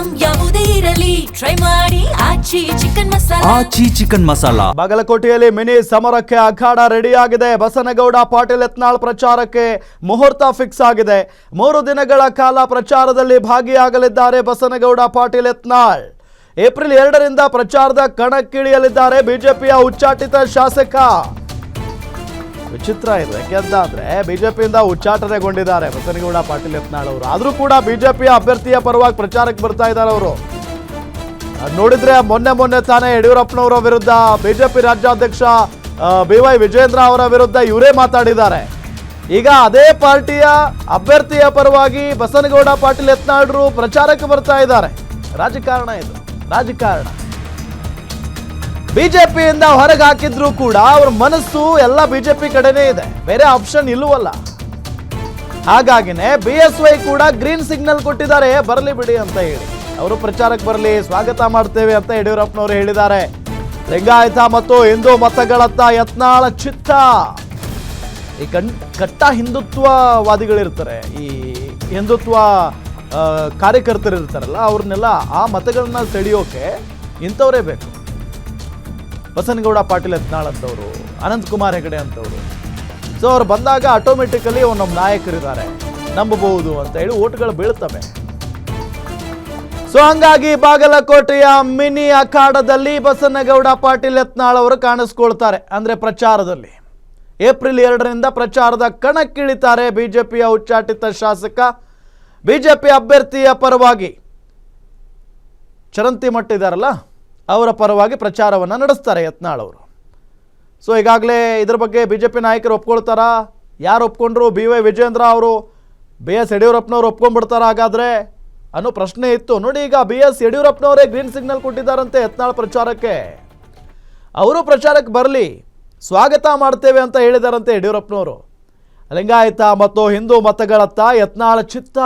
Item ಯಾವುದೇ ಇರಲಿ try ಮಾಡಿ ಆಚಿ ಚಿಕನ್ ಮಸಾಲಾ. ಬಾಗಲಕೋಟೆಯಲ್ಲಿ ಮಿನಿ ಸಮರಕ್ಕೆ ಅಖಾಡ ರೆಡಿಯಾಗಿದೆ. ಬಸನಗೌಡ ಪಾಟೀಲ್ ಯತ್ನಾಳ್ ಪ್ರಚಾರಕ್ಕೆ ಮುಹೂರ್ತ ಫಿಕ್ಸ್ ಆಗಿದೆ. 3 ದಿನಗಳ ಕಾಲ ಪ್ರಚಾರದಲ್ಲಿ ಭಾಗಿಯಾಗಲಿದ್ದಾರೆ ಬಸನಗೌಡ ಪಾಟೀಲ್ ಯತ್ನಾಳ್. ಏಪ್ರಿಲ್ 2ರಿಂದ ಪ್ರಚಾರದ ಕಣಕ್ಕಿಳಿಯಲಿದ್ದಾರೆ ಬಿಜೆಪಿಯ ಉಚ್ಚಾಟಿತ ಶಾಸಕ. ವಿಚಿತ್ರ ಇದು, ಯಾಕೆಂದ್ರೆ ಬಿಜೆಪಿಯಿಂದ ಉಚ್ಚಾಟನೆಗೊಂಡಿದ್ದಾರೆ ಬಸನಗೌಡ ಪಾಟೀಲ್ ಯತ್ನಾಳ್ ಅವರು. ಆದ್ರೂ ಕೂಡ ಬಿಜೆಪಿಯ ಅಭ್ಯರ್ಥಿಯ ಪರವಾಗಿ ಪ್ರಚಾರಕ್ಕೆ ಬರ್ತಾ ಇದ್ದಾರೆ ಅವರು. ನೋಡಿದ್ರೆ ಮೊನ್ನೆ ತಾನೇ ಯಡಿಯೂರಪ್ಪನವರ ವಿರುದ್ಧ ಬಿಜೆಪಿ ರಾಜ್ಯಾಧ್ಯಕ್ಷ BY ವಿಜೇಂದ್ರ ಅವರ ವಿರುದ್ಧ ಇವರೇ ಮಾತಾಡಿದ್ದಾರೆ. ಈಗ ಅದೇ ಪಾರ್ಟಿಯ ಅಭ್ಯರ್ಥಿಯ ಪರವಾಗಿ ಬಸನಗೌಡ ಪಾಟೀಲ್ ಯತ್ನಾಳ್ರು ಪ್ರಚಾರಕ್ಕೆ ಬರ್ತಾ ಇದ್ದಾರೆ. ರಾಜಕಾರಣ ಇದು, ರಾಜಕಾರಣ. ಬಿಜೆಪಿಯಿಂದ ಹೊರಗೆ ಹಾಕಿದ್ರು ಕೂಡ ಅವ್ರ ಮನಸ್ಸು ಎಲ್ಲ ಬಿಜೆಪಿ ಕಡೆನೇ ಇದೆ, ಬೇರೆ ಆಪ್ಷನ್ ಇಲ್ಲವಲ್ಲ. ಹಾಗಾಗಿನೇ BSY ಕೂಡ ಗ್ರೀನ್ ಸಿಗ್ನಲ್ ಕೊಟ್ಟಿದ್ದಾರೆ, ಬರಲಿ ಬಿಡಿ ಅಂತ ಹೇಳಿ. ಅವರು ಪ್ರಚಾರಕ್ಕೆ ಬರಲಿ, ಸ್ವಾಗತ ಮಾಡ್ತೇವೆ ಅಂತ ಯಡಿಯೂರಪ್ಪನವರು ಹೇಳಿದ್ದಾರೆ. ಲಿಂಗಾಯತ ಮತ್ತು ಹಿಂದೂ ಮತಗಳತ್ತ ಯತ್ನಾಳ ಚಿತ್ತ. ಈ ಕಟ್ಟ ಹಿಂದುತ್ವವಾದಿಗಳಿರ್ತಾರೆ, ಈ ಹಿಂದುತ್ವ ಕಾರ್ಯಕರ್ತರು ಇರ್ತಾರಲ್ಲ, ಅವ್ರನ್ನೆಲ್ಲ ಆ ಮತಗಳನ್ನ ಸೆಳೆಯೋಕೆ ಇಂಥವರೇ ಬೇಕು. ಬಸನಗೌಡ ಪಾಟೀಲ್ ಯತ್ನಾಳ್ ಅಂತವರು, ಅನಂತಕುಮಾರ್ ಹೆಗಡೆ ಅಂತವರು. ಸೊ ಅವ್ರು ಬಂದಾಗ ಆಟೋಮೆಟಿಕಲಿ ನಮ್ಮ ನಾಯಕರಿದ್ದಾರೆ, ನಂಬಬಹುದು ಅಂತ ಹೇಳಿ ಓಟ್ಗಳು ಬೀಳ್ತವೆ. ಸೊ ಹಂಗಾಗಿ ಬಾಗಲಕೋಟೆಯ ಮಿನಿ ಅಖಾಡದಲ್ಲಿ ಬಸನಗೌಡ ಪಾಟೀಲ್ ಯತ್ನಾಳ್ ಅವರು ಕಾಣಿಸ್ಕೊಳ್ತಾರೆ. ಅಂದ್ರೆ ಪ್ರಚಾರದಲ್ಲಿ ಏಪ್ರಿಲ್ 2ರಿಂದ ಪ್ರಚಾರದ ಕಣಕ್ಕಿಳಿತಾರೆ ಬಿಜೆಪಿಯ ಉಚ್ಚಾಟಿತ ಶಾಸಕ. ಬಿಜೆಪಿ ಅಭ್ಯರ್ಥಿಯ ಪರವಾಗಿ ಚರಂತಿಮಠ ಇದ್ದಾರಲ್ಲ, ಅವರ ಪರವಾಗಿ ಪ್ರಚಾರವನ್ನು ನಡೆಸ್ತಾರೆ ಯತ್ನಾಳ್ ಅವರು. ಸೊ ಈಗಾಗಲೇ ಇದ್ರ ಬಗ್ಗೆ ಬಿಜೆಪಿ ನಾಯಕರು ಒಪ್ಕೊಳ್ತಾರಾ? ಯಾರು ಒಪ್ಕೊಂಡ್ರು? BY ವಿಜೇಂದ್ರ ಅವರು, BS ಯಡಿಯೂರಪ್ಪನವರು ಒಪ್ಕೊಂಡ್ಬಿಡ್ತಾರ ಹಾಗಾದ್ರೆ ಅನ್ನೋ ಪ್ರಶ್ನೆ ಇತ್ತು. ನೋಡಿ, ಈಗ BS ಯಡಿಯೂರಪ್ಪನವರೇ ಗ್ರೀನ್ ಸಿಗ್ನಲ್ ಕೊಟ್ಟಿದ್ದಾರಂತೆ ಯತ್ನಾಳ್ ಪ್ರಚಾರಕ್ಕೆ. ಅವರು ಪ್ರಚಾರಕ್ಕೆ ಬರಲಿ, ಸ್ವಾಗತ ಮಾಡ್ತೇವೆ ಅಂತ ಹೇಳಿದಾರಂತೆ ಯಡಿಯೂರಪ್ಪನವರು. ಲಿಂಗಾಯತ ಮತ್ತು ಹಿಂದೂ ಮತಗಳತ್ತ ಯತ್ನಾಳ್ ಚಿತ್ತ.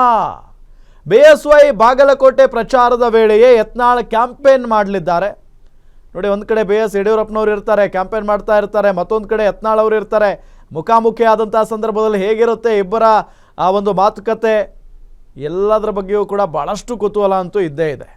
BSY ಬಾಗಲಕೋಟೆ ಪ್ರಚಾರದ ವೇಳೆಯೇ ಯತ್ನಾಳ್ ಕ್ಯಾಂಪೇನ್ ಮಾಡಲಿದ್ದಾರೆ. ನೋಡಿ, ಒಂದು ಕಡೆ BS ಯಡಿಯೂರಪ್ಪನವರು ಇರ್ತಾರೆ, ಕ್ಯಾಂಪೇನ್ ಮಾಡ್ತಾ ಇರ್ತಾರೆ, ಮತ್ತೊಂದು ಕಡೆ ಯತ್ನಾಳ್ ಅವರು ಇರ್ತಾರೆ. ಮುಖಾಮುಖಿ ಆದಂಥ ಸಂದರ್ಭದಲ್ಲಿ ಹೇಗಿರುತ್ತೆ ಇಬ್ಬರ ಆ ಒಂದು ಮಾತುಕತೆ, ಎಲ್ಲದರ ಬಗ್ಗೆಯೂ ಕೂಡ ಭಾಳಷ್ಟು ಕುತೂಹಲ ಅಂತೂ ಇದ್ದೇ ಇದೆ.